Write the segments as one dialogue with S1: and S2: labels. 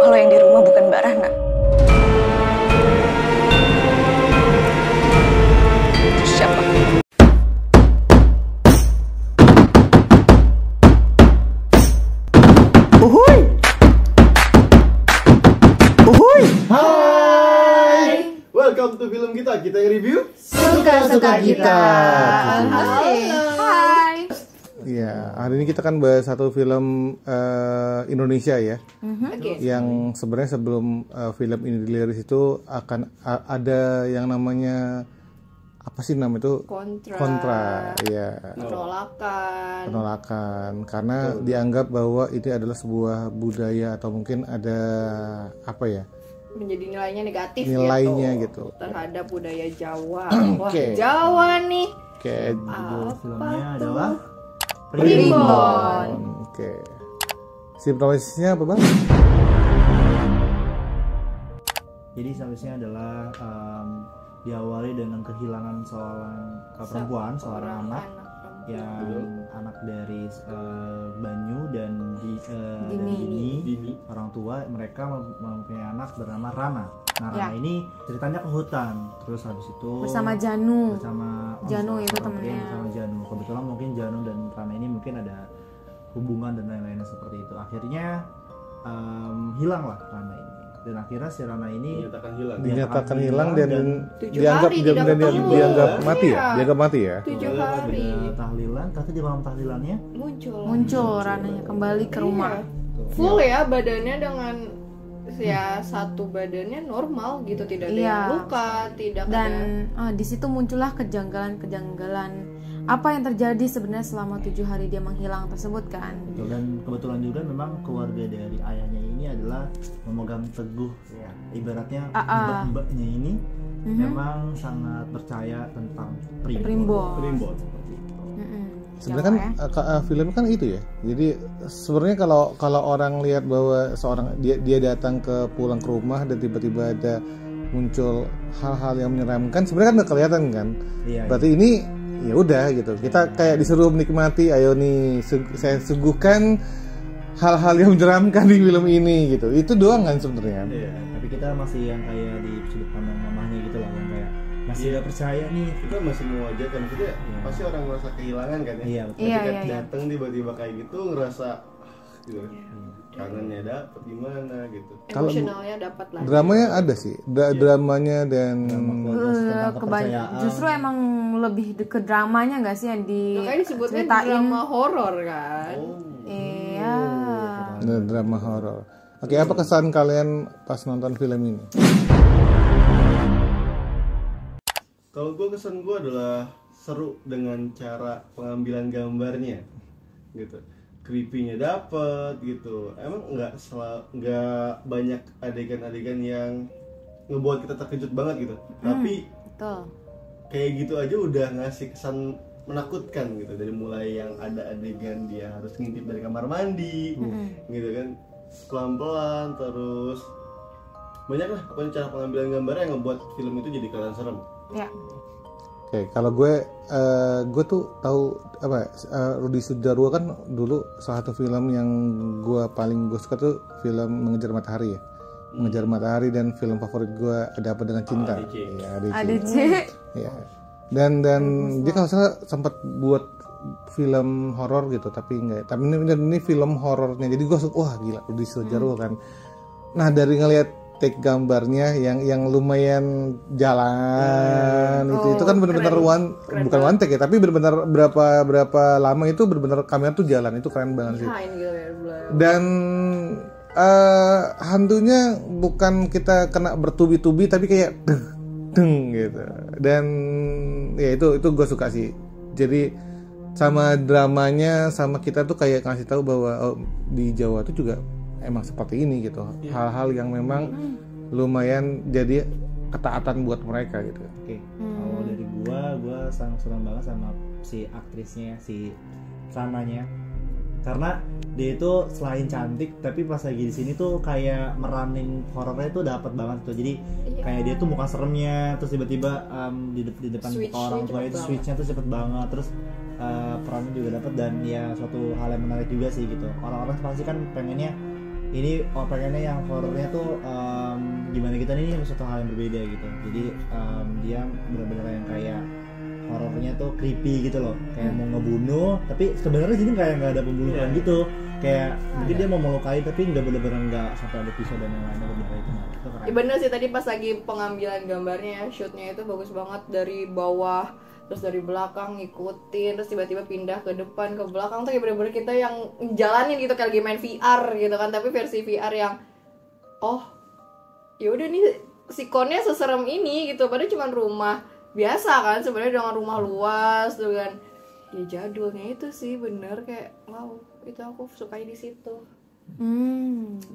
S1: kalau yang di rumah bukan Mbak Rana. Terus siapa?
S2: Uhuy! Uhuy! Hai! Welcome to film kita yang review
S3: Suka-suka kita.
S2: Halo.
S3: Hai.
S4: Ya, hari ini kita kan bahas satu film Indonesia ya,
S3: Oke.
S4: yang sebenarnya sebelum film ini dirilis itu akan ada yang namanya apa sih nama itu? Kontra, ya. Penolakan, karena dianggap bahwa ini adalah sebuah budaya atau mungkin ada apa ya?
S3: Menjadi nilainya negatif
S4: gitu
S3: terhadap budaya Jawa. Wah,
S4: Oke.
S3: Jawa nih.
S4: Kayak
S2: Judul filmnya adalah
S3: Primbon.
S4: Oke. Sinopsisnya apa, Bang?
S2: Jadi sinopsisnya adalah diawali dengan kehilangan seorang seorang anak yang anak dari Banyu dan Dini. Orang tua mereka mempunyai anak bernama Rana. Nah, Rana ini ceritanya ke hutan, terus habis itu
S5: bersama Janu.
S2: Janu
S5: itu temennya.
S2: Bersama Janu. Kebetulan mungkin Janu dan Rana ini mungkin ada hubungan dan lain-lainnya seperti itu. Akhirnya hilanglah Rana ini. Dan akhirnya si Rana ini
S4: dinyatakan hilang dan
S3: 7
S4: dianggap
S3: hari tidak ketemu.
S4: dianggap mati ya?
S3: Iya.
S4: Dianggap mati ya?
S3: 7 hari
S2: Udah tahlilan, tapi di malam tahlilannya
S5: Muncul Rananya kembali ke rumah.
S3: full ya badannya dengan ya satu badannya normal gitu, tidak ada
S5: Iya.
S3: yang luka, tidak ada.
S5: Dan di situ muncullah kejanggalan apa yang terjadi sebenarnya selama 7 hari dia menghilang tersebut kan.
S2: Betul, dan kebetulan juga memang keluarga dari ayahnya ini adalah memegang teguh ya, ibaratnya mbak-mbaknya ini memang sangat percaya tentang
S5: Primbon.
S2: seperti itu.
S4: Sebenarnya kan film kan itu ya. Jadi sebenarnya kalau orang lihat bahwa seorang dia datang pulang ke rumah dan tiba-tiba ada muncul hal-hal yang menyeramkan, sebenarnya kan udah kelihatan kan.
S2: Iya,
S4: Berarti ini ya udah gitu. Kita kayak disuruh menikmati, ayo nih saya suguhkan hal-hal yang menyeramkan di film ini gitu. Itu doang kan sebenarnya.
S2: Iya, tapi kita masih yang kayak di sudut pandang mamahnya gitu lah, yang kayak masih nggak percaya nih.
S6: Kita masih mewajarkan, maksudnya pasti orang merasa kehilangan kan ya.
S2: Iya, betul.
S5: Iya,
S6: Ketika
S5: iya.
S6: datang tiba-tiba kayak gitu ngerasa gitu. Kangennya dapet gimana gitu.
S3: Emosionalnya dapat lah.
S4: Dramanya ada sih, dramanya dan
S2: Tentang kepercayaan.
S5: Justru emang lebih ke dramanya nggak sih yang
S3: Makanya disebutnya
S5: diceritain.
S3: drama horor kan.
S5: Iya.
S4: drama horor. Oke, apa kesan kalian pas nonton film ini?
S6: Kalau gue kesan gue adalah seru dengan cara pengambilan gambarnya gitu. Creepy-nya dapet gitu. Emang nggak banyak adegan-adegan yang ngebuat kita terkejut banget gitu. Tapi
S5: Betul.
S6: kayak gitu aja udah ngasih kesan menakutkan gitu. Dari mulai yang ada adegan dia harus ngintip dari kamar mandi gitu kan, pelan-pelan, terus banyak lah pokoknya cara pengambilan gambarnya yang ngebuat film itu jadi kelihatan serem.
S5: Ya.
S4: Oke, kalau gue tuh tahu apa Rudi Sudjarwo kan dulu salah satu film yang gue suka tuh film Mengejar Matahari ya. Mengejar Matahari, dan film favorit gue Ada Apa Dengan Cinta. Ya,
S5: ADC.
S4: Ya. Dan dia kalau salah sempat buat film horor gitu, tapi enggak. Tapi ini film horornya. Jadi gue suka, wah gila Rudi Sudjarwo kan. Nah, dari ngelihat take gambarnya yang lumayan jalan itu kan benar-benar bukan one take ya, tapi benar-benar berapa lama itu benar-benar kamera tuh jalan, itu keren banget sih.
S3: Behind gitu ya.
S4: Dan hantunya bukan kita kena bertubi-tubi tapi kayak deng gitu. Dan ya itu gue suka sih. Jadi sama dramanya sama kita tuh kayak ngasih tahu bahwa di Jawa tuh juga emang seperti ini gitu. Hal-hal yang memang lumayan jadi ketaatan buat mereka gitu.
S2: Oke, kalau dari gua sangat senang banget sama si aktrisnya, si Rananya. Karena dia itu selain cantik, tapi pas lagi di sini tuh kayak meranin horornya tuh dapat banget tuh. Jadi kayak dia tuh muka seremnya, terus tiba-tiba di depan muka orang tua itu switchnya tuh cepet banget. Terus perannya juga dapat, dan ya suatu hal yang menarik juga sih gitu. Orang-orang pasti kan pengennya ini pengennya yang horornya tuh gimana kita nih satu hal yang berbeda gitu. Jadi dia benar-benar yang kayak horornya tuh creepy gitu loh, kayak mau ngebunuh tapi sebenarnya sini kayak nggak ada pembunuhan gitu, kayak mungkin dia mau melukai tapi nggak benar-benar nggak sampai ada pisau dan yang lainnya, benar itu keren.
S3: Ya bener sih, tadi pas lagi pengambilan gambarnya ya, shootnya itu bagus banget, dari bawah terus dari belakang ngikutin, terus tiba-tiba pindah ke depan ke belakang tuh kayak bener-bener kita yang jalanin gitu, kayak lagi main VR gitu kan, tapi versi VR yang ya udah nih sikonnya seserem ini gitu, padahal cuma rumah biasa kan sebenarnya dengan rumah luas tuh kan. Ya jadulnya itu sih bener kayak wow, itu aku sukai di situ.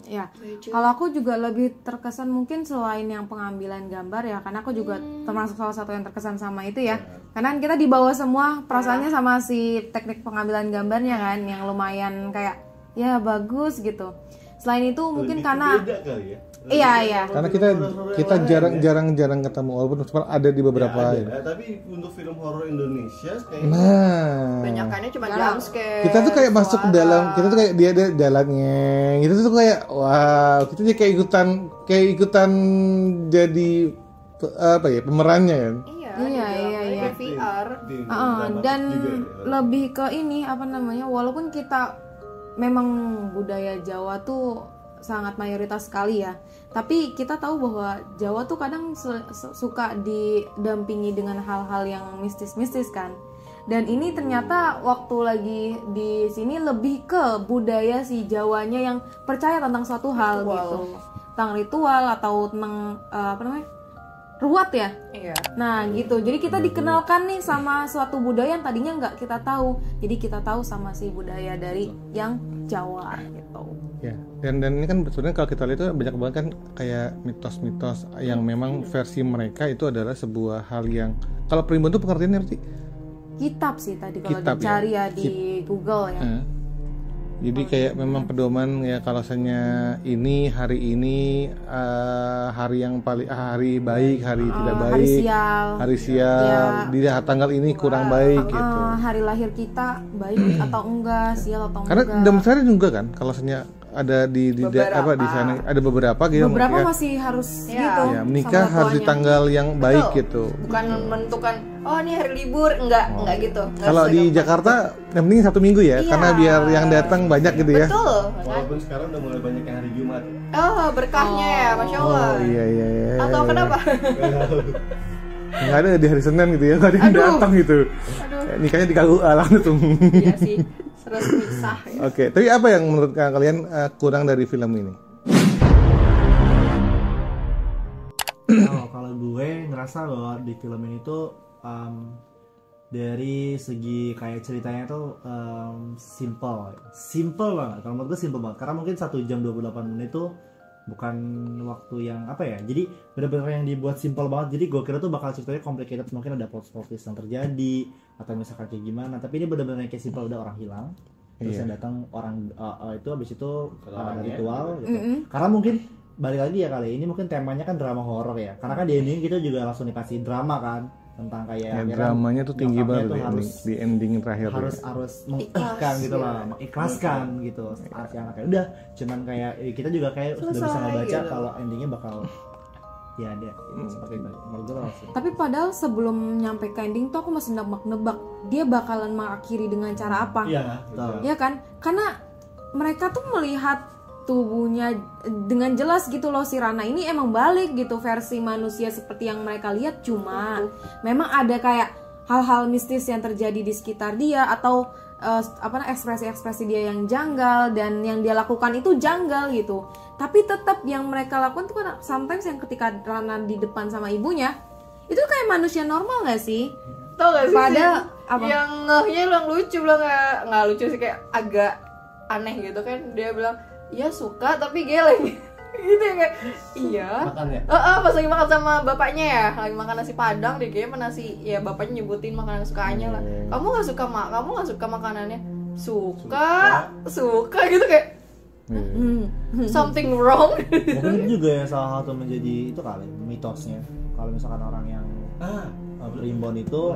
S5: Ya. Kalau aku juga lebih terkesan mungkin selain yang pengambilan gambar ya, karena aku juga termasuk salah satu yang terkesan sama itu ya. Karena kita dibawa semua perasaannya sama si teknik pengambilan gambarnya kan, yang lumayan kayak ya bagus gitu. Selain itu mungkin karena
S6: beda kali ya.
S5: Iya.
S4: Karena kita jarang ketemu, walaupun cuma ada di beberapa.
S6: Ya, tapi untuk film horor Indonesia kayaknya
S3: Banyakannya cuma jump scare.
S4: Kita tuh kayak masuk ke dalam, kita tuh kayak dia ada jalannya. Kita tuh kayak wow, kita jadi kayak ikutan jadi apa ya, pemerannya kan.
S3: Iya. VR.
S5: Dan lebih ke ini apa namanya, walaupun kita memang budaya Jawa tuh sangat mayoritas sekali ya, tapi kita tahu bahwa Jawa tuh kadang suka didampingi dengan hal-hal yang mistis-mistis kan. Dan ini ternyata waktu lagi di sini lebih ke budaya si Jawanya yang percaya tentang suatu hal gitu, tentang ritual atau tentang ruat ya.
S3: Iya.
S5: Nah gitu, jadi kita dikenalkan nih sama suatu budaya yang tadinya nggak kita tahu. Jadi kita tahu sama si budaya dari yang Jawa gitu.
S4: Ya, dan ini kan sebenarnya kalau kita lihat itu banyak banget kan kayak mitos-mitos yang memang versi mereka itu adalah sebuah hal yang, kalau primbon itu pengertiannya apa sih?
S5: Kitab sih tadi kalau
S4: Kitab,
S5: dicari ya di Google ya.
S4: Jadi kayak memang pedoman ya, kalau misalnya ini hari ini hari yang paling hari baik, hari tidak baik, hari sial, di tanggal ini kurang baik gitu.
S5: Hari lahir kita baik atau enggak, sial atau
S4: karena
S5: enggak.
S4: Karena dalam juga kan kalau misalnya ada di sana ada beberapa gitu.
S5: Beberapa masih harus gitu.
S4: Ya, menikah harus di tanggal yang baik gitu.
S3: Bukan menentukan ini hari libur, enggak gitu.
S4: Kalau di Jakarta yang penting 1 minggu ya, karena biar yang datang banyak gitu ya.
S3: Betul.
S6: Walaupun sekarang udah mulai banyak yang hari Jumat.
S3: Berkahnya ya, Masya Allah.
S4: Iya.
S3: Atau kenapa?
S4: Nggak ada di hari Senin gitu ya, nggak ada yang datang gitu. Nikahnya di KUA langsung.
S3: Iya sih, terus pisah ya.
S4: Oke, tapi apa yang menurut kalian kurang dari film ini?
S2: Kalau gue ngerasa bahwa di film ini tuh dari segi kayak ceritanya tuh simple banget. Kalau menurut gue simple banget, karena mungkin 1 jam 28 menit tuh bukan waktu yang apa ya, jadi benar-benar yang dibuat simple banget. Jadi gue kira tuh bakal ceritanya complicated, mungkin ada plot twist yang terjadi atau misalkan kayak gimana, tapi ini benar-benar kayak simple, udah orang hilang terus yang datang orang itu habis itu ada ritual gitu. Karena mungkin balik lagi ya kali ini mungkin temanya kan drama horor ya, karena kan di ending kita juga langsung dikasih drama kan tentang kayak
S4: dramanya tuh tinggi banget di ending terakhir
S2: harus mengikhlaskan gitu lah, mengikhlaskan gitu si anaknya. Udah cuman kayak kita juga kayak sudah bisa ngebaca kalau endingnya bakal ya ada seperti itu menurut gue langsung.
S5: Tapi padahal sebelum nyampe ke ending tuh aku masih nebak-nebak dia bakalan mengakhiri dengan cara apa.
S2: Iya, betul.
S5: Iya kan? Karena mereka tuh melihat tubuhnya dengan jelas gitu loh, si Rana ini emang balik gitu versi manusia seperti yang mereka lihat, cuma memang ada kayak hal-hal mistis yang terjadi di sekitar dia atau ekspresi-ekspresi dia yang janggal dan yang dia lakukan itu janggal gitu. Tapi tetap yang mereka lakukan tuh kan sometimes yang ketika Rana di depan sama ibunya itu kayak manusia normal gak sih?
S3: Tau gak sih?
S5: Padahal apa?
S3: Yang ngehnya yang lucu bilang nggak lucu sih, kayak agak aneh gitu kan. Dia bilang iya suka tapi geleng gitu ya, kayak iya
S2: Makannya?
S3: pas lagi makan sama bapaknya ya, lagi makan nasi padang deh kayaknya, nasi ya bapaknya nyebutin makanan kesukaannya lah. Kamu nggak suka makanannya? Suka gitu kayak something wrong.
S2: Mungkin itu juga yang salah satu menjadi itu kali mitosnya, kalau misalkan orang yang primbon itu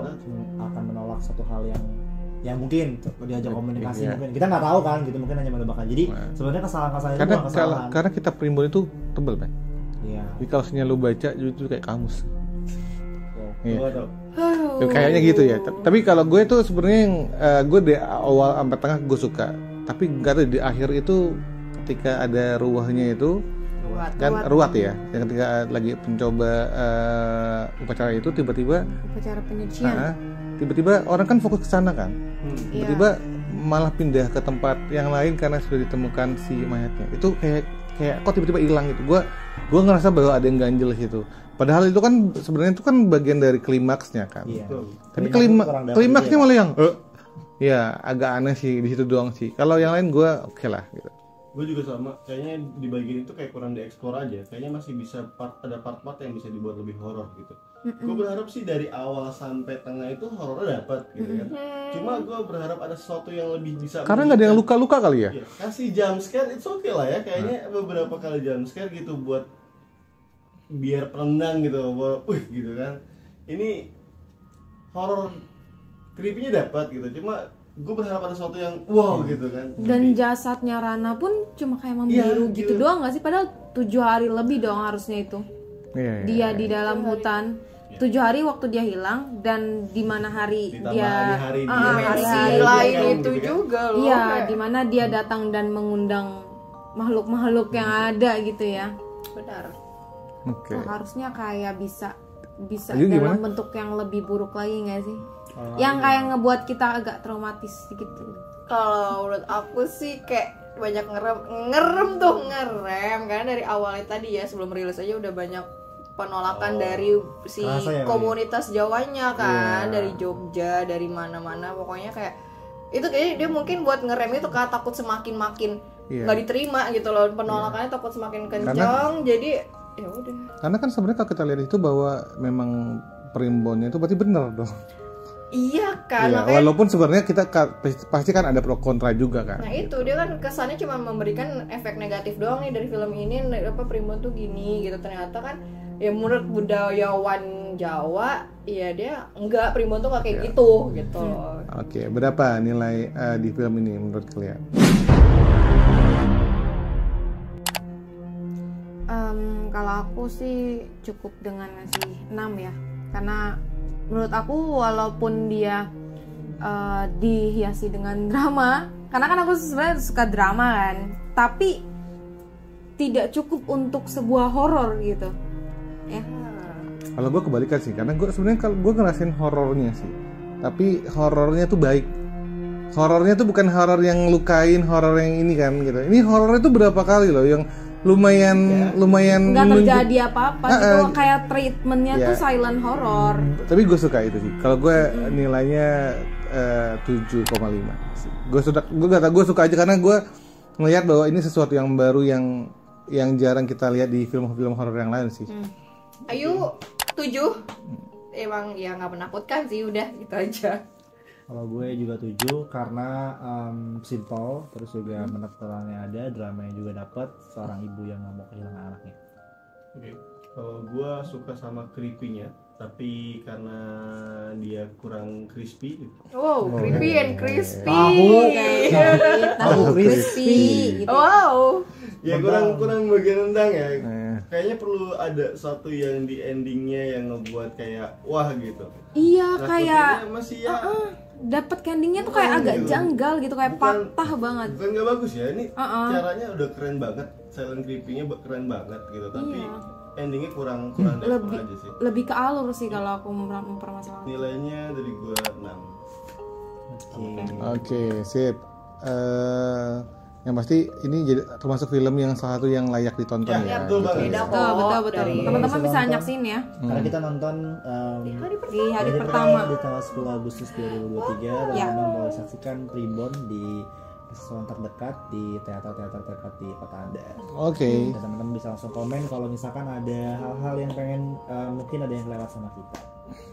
S2: akan menolak satu hal yang ya mungkin diajak komunikasi mungkin kita nggak tahu kan gitu, mungkin hanya menebakkan. Jadi sebenarnya kesalahan-kesalahan itu bukan kesalahan.
S4: Karena kita primbon itu tebel kan.
S2: Iya.
S4: Jadi kalau lu baca itu kayak kamus. Iya.
S6: Waduh.
S4: Kayaknya gitu ya. Tapi kalau gue tuh sebenarnya yang gue di awal sampai tengah gue suka. Tapi nggak tahu di akhir itu ketika ada ruahnya itu ruat ya. Yang ketika lagi pencoba upacara itu tiba-tiba
S5: upacara penyucian.
S4: Tiba-tiba orang kan fokus ke sana kan. Tiba-tiba malah pindah ke tempat yang lain karena sudah ditemukan si mayatnya. Itu kayak kok tiba-tiba hilang gitu. Gue ngerasa bahwa ada yang ganjel situ. Padahal itu kan sebenarnya itu kan bagian dari klimaksnya kan.
S2: Iya.
S4: Tapi klimaksnya malah yang ya agak aneh sih di situ doang sih. Kalau yang lain gue oke lah gitu.
S6: Gue juga sama, kayaknya di bagian itu kayak kurang dieksplor aja. Kayaknya masih bisa ada part-part yang bisa dibuat lebih horor gitu. Gue berharap sih dari awal sampai tengah itu horornya dapat gitu kan. Cuma gue berharap ada sesuatu yang lebih bisa.
S4: Karena nggak ada yang luka-luka kali ya?
S6: Ya, kasih jump scare it's okay lah ya. Kayaknya beberapa kali jump scare gitu buat biar penendang gitu, gitu kan. Ini horor creepy-nya dapat gitu. Cuma gue berharap ada sesuatu yang wow gitu kan.
S5: Dan jasadnya Rana pun cuma kayak membiru gitu doang nggak sih? Padahal 7 hari lebih dong harusnya itu. Dia di dalam hutan 7 hari waktu dia hilang, dan di mana hari
S6: ditambah
S5: dia
S6: hari
S3: Dimensi lain itu juga loh.
S5: iya, di mana dia datang dan mengundang makhluk-makhluk yang ada gitu ya.
S3: Benar.
S4: Oke.
S5: Oh, harusnya kayak bisa
S4: Ayo,
S5: dalam
S4: gimana?
S5: bentuk yang lebih buruk lagi nggak sih? Yang kayak ngebuat kita agak traumatis gitu.
S3: Kalau menurut aku sih kayak banyak ngerem karena dari awalnya tadi ya sebelum rilis aja udah banyak penolakan dari si
S2: ya,
S3: komunitas Jawanya kan, dari Jogja, dari mana-mana, pokoknya kayak itu kayaknya dia mungkin buat ngerem itu kan, takut semakin nggak diterima gitu loh, penolakannya takut semakin kencang, jadi ya udah.
S4: Karena kan sebenarnya kalau kita lihat itu bahwa memang primbonnya itu berarti benar dong.
S3: Iya kan,
S4: Iya,
S3: makanya
S4: walaupun sebenarnya kita pasti kan ada pro kontra juga kan.
S3: nah itu dia kan kesannya cuma memberikan efek negatif doang nih dari film ini, apa primbon tuh gini gitu, ternyata kan ya menurut budayawan Jawa ya dia enggak, primbon tuh gak kayak gitu.
S4: Oke, berapa nilai di film ini menurut kalian?
S5: Kalau aku sih cukup dengan ngasih 6 ya, karena menurut aku walaupun dia dihiasi dengan drama, karena kan aku sebenarnya suka drama kan, tapi tidak cukup untuk sebuah horor gitu ya.
S4: Kalau gue kebalikan sih, karena gue sebenarnya kalau gue ngerasain horornya sih, tapi horornya tuh baik. Horornya tuh bukan horor yang lukain, horor yang ini kan gitu. Ini horornya tuh berapa kali loh yang lumayan
S5: nggak terjadi apa-apa gitu, kayak treatmentnya tuh silent horror.
S4: Tapi gue suka itu sih. Kalau gue nilainya 7,5 sih. Gue suka aja karena gue ngelihat bahwa ini sesuatu yang baru yang jarang kita lihat di film-film horor yang lain sih.
S3: Ayo 7. Emang ya nggak menakutkan sih, udah gitu aja.
S2: Kalau gue juga 7 karena simple, terus juga menekpelannya ada, dramanya juga dapat, seorang ibu yang nggak mau kehilangan anaknya.
S6: Oke. Kalau gue suka sama creepy-nya, tapi karena dia kurang crispy.
S3: Wow, creepy and crispy.
S2: Tahu crispy.
S5: Gitu.
S3: Wow.
S6: Ya kurang bagian rendang ya. Kayaknya perlu ada satu yang di endingnya yang ngebuat kayak wah gitu.
S5: Iya,
S6: Nah,
S5: kayak
S6: masih ya
S5: dapat endingnya tuh kayak agak janggal gitu, kayak patah banget.
S6: Bukan nggak bagus ya, ini caranya udah keren banget, silent creepy-nya keren banget gitu, tapi endingnya kurang dapet aja sih.
S5: Lebih ke alur sih kalau aku mempermasalahkan.
S6: Nilainya dari gua 6.
S4: Oke, sip. Yang pasti ini jadi termasuk film yang salah satu yang layak ditonton
S6: Ya,
S4: ya.
S6: betul banget.
S3: Beda
S5: Betul.
S3: dari
S5: Teman-teman bisa
S2: nonton.
S5: nyaksin ya
S2: Karena kita nonton
S5: di hari pertama.
S2: di tanggal 10 Agustus 2023 dan teman boleh saksikan Primbon di restoran terdekat di teater-teater terdekat di kota Anda.
S4: Oke.
S2: Dan teman-teman bisa langsung komen kalau misalkan ada hal-hal yang pengen mungkin ada yang lewat sama kita.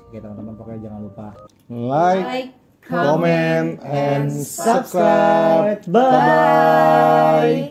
S2: Oke teman-teman, pokoknya jangan lupa
S4: Like, comment, and subscribe.
S2: Bye.